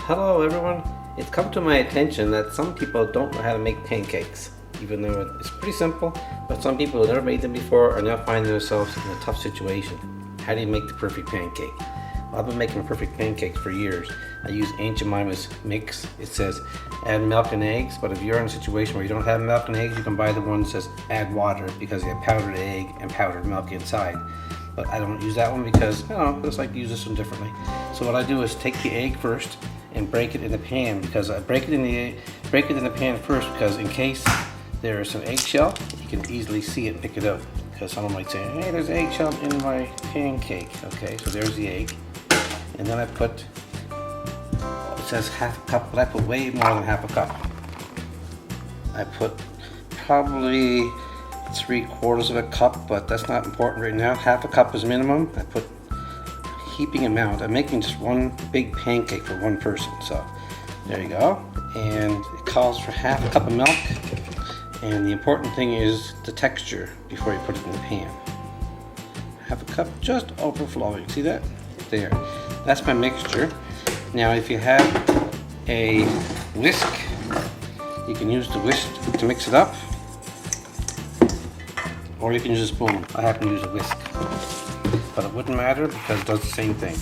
Hello everyone. It's come to my attention that some people don't know how to make pancakes, even though it's pretty simple, but some people who never made them before are now finding themselves in a tough situation. How do you make the perfect pancake? Well, I've been making a perfect pancake for years. I use Aunt Jemima's mix. It says add milk and eggs, but if you're in a situation where you don't have milk and eggs, you can buy the one that says add water because you have powdered egg and powdered milk inside. But I don't use that one because I just like to use this one differently. So what I do is take the egg first and break it in the pan, because I break it in the pan first because in case there is some eggshell, you can easily see it and pick it up. Because someone might say, hey, there's eggshell in my pancake. Okay, so there's the egg. And then I put, it says half a cup, but I put way more than half a cup. I put probably 3/4 of a cup, but that's not important right now. Half a cup is minimum. I put heaping amount. I'm making just one big pancake for one person, so there you go. And it calls for half a cup of milk, and the important thing is the texture before you put it in the pan. Half a cup just overflowing. See that? There. That's my mixture. Now if you have a whisk, you can use the whisk to mix it up, or you can use a spoon. I happen to use a whisk, but it wouldn't matter because it does the same thing.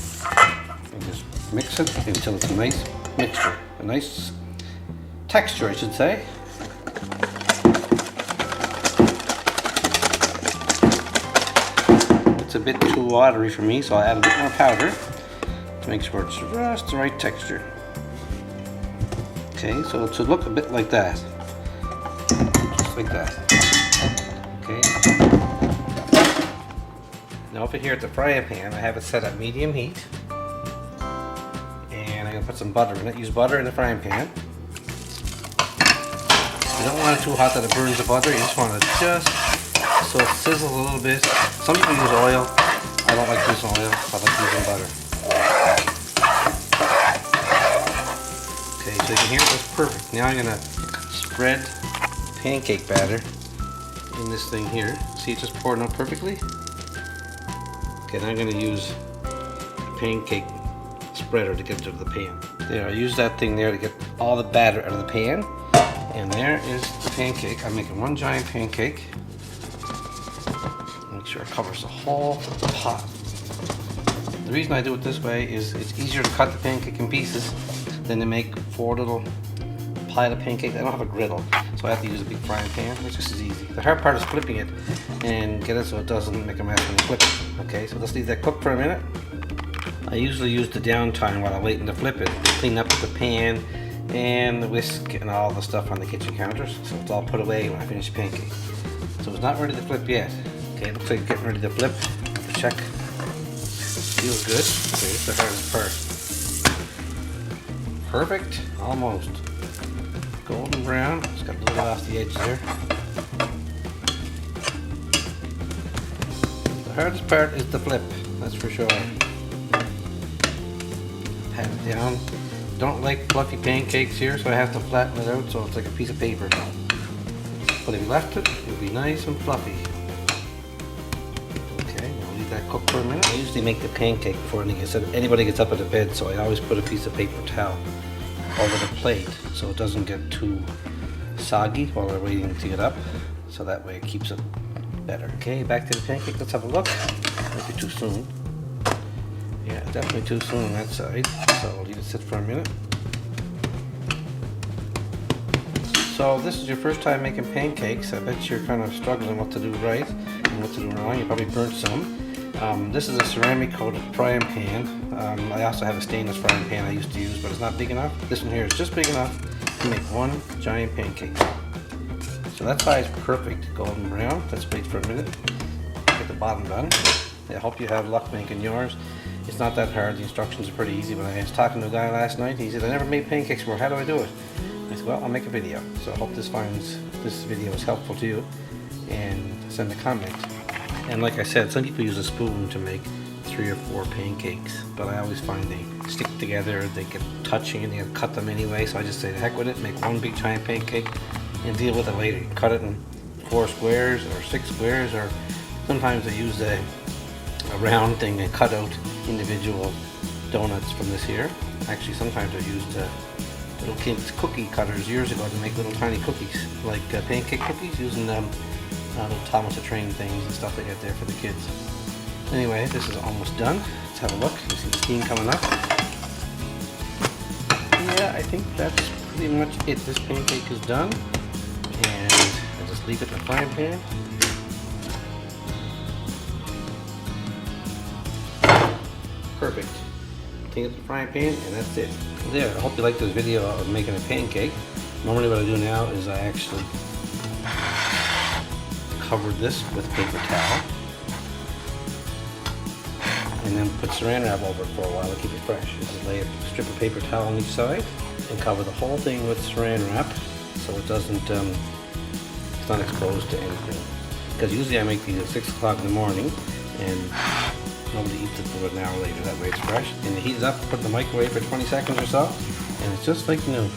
You just mix it until it's a nice mixture, a nice texture, I should say. It's a bit too watery for me, so I add a bit more powder to make sure it's just the right texture. Okay, so it should look a bit like that, just like that. Okay. Now over here at the frying pan, I have it set at medium heat, and I'm going to put some butter in it. Use butter in the frying pan. You don't want it too hot that it burns the butter. You just want it just so it sizzles a little bit. Some people use oil. I don't like using oil. I like using butter. Okay, so you can hear it was perfect. Now I'm going to spread pancake batter in this thing here. See, it's just pouring out perfectly. Okay, then I'm going to use a pancake spreader to get it to the pan. There, I use that thing there to get all the batter out of the pan. And there is the pancake. I'm making one giant pancake. Make sure it covers the whole pot. The reason I do it this way is it's easier to cut the pancake in pieces than to make 4 little pile of pancake. I don't have a griddle, so I have to use a big frying pan, which is easy. The hard part is flipping it and get it so it doesn't make a mess when you flip it. Okay, so let's leave that cook for a minute. I usually use the downtime while I'm waiting to flip it to clean up the pan and the whisk and all the stuff on the kitchen counters, so it's all put away when I finish the pancake. So it's not ready to flip yet. Okay, it looks like it's getting ready to flip. Check. Feels good. Okay, it's the hardest part. Perfect. Almost. Golden brown. Just got a little off the edge there. The hardest part is the flip, that's for sure. Pat it down. Don't like fluffy pancakes here, so I have to flatten it out so it's like a piece of paper. But if you left it, it would be nice and fluffy. Okay, I'll leave that cook for a minute. I usually make the pancake before anybody gets up out of bed, so I always put a piece of paper towel over the plate so it doesn't get too soggy while they're waiting to get up, so that way it keeps it better. Okay, back to the pancake. Let's have a look. Might be too soon. Yeah, definitely too soon on that side, so I'll leave it sit for a minute. So if this is your first time making pancakes, I bet you're kind of struggling what to do right and what to do wrong. You probably burnt some. This is a ceramic coated frying pan. I also have a stainless frying pan I used to use, but it's not big enough. This one here is just big enough to make one giant pancake. So that size perfect, golden brown. Let's wait for a minute. Get the bottom done. I hope you have luck making yours. It's not that hard. The instructions are pretty easy. When I was talking to a guy last night, he said, I never made pancakes before. How do I do it? I said, well, I'll make a video. So I hope this video is helpful to you, and send a comment. And like I said, some people use a spoon to make 3 or 4 pancakes, but I always find they stick together, they get touching, and you gotta cut them anyway. So I just say, the heck with it, make one big giant pancake and deal with it later. You cut it in 4 squares or 6 squares, or sometimes I use a round thing and cut out individual donuts from this here. Actually, sometimes I used little kids' cookie cutters years ago to make little tiny cookies, like pancake cookies, using little Thomas the Train things and stuff like that there for the kids. Anyway, this is almost done. Let's have a look. You see the steam coming up. Yeah, I think that's pretty much it. This pancake is done, and I'll just leave it in the frying pan. Perfect. Take it to the frying pan, and that's it. There, I hope you liked this video of making a pancake. Normally what I do now is I actually cover this with a paper towel and then put saran wrap over it for a while to keep it fresh. Just lay a strip of paper towel on each side and cover the whole thing with saran wrap so it doesn't, it's not exposed to anything. Because usually I make these at 6 o'clock in the morning and nobody eats it for an hour later. That way it's fresh. And you heat it up, put it in the microwave for 20 seconds or so, and it's just like new.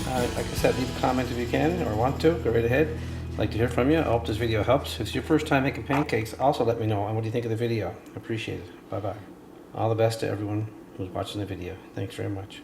Like I said, leave a comment if you can or want to. Go right ahead. I'd like to hear from you. I hope this video helps. If it's your first time making pancakes, also let me know. And what do you think of the video? I appreciate it. Bye-bye. All the best to everyone who's watching the video. Thanks very much.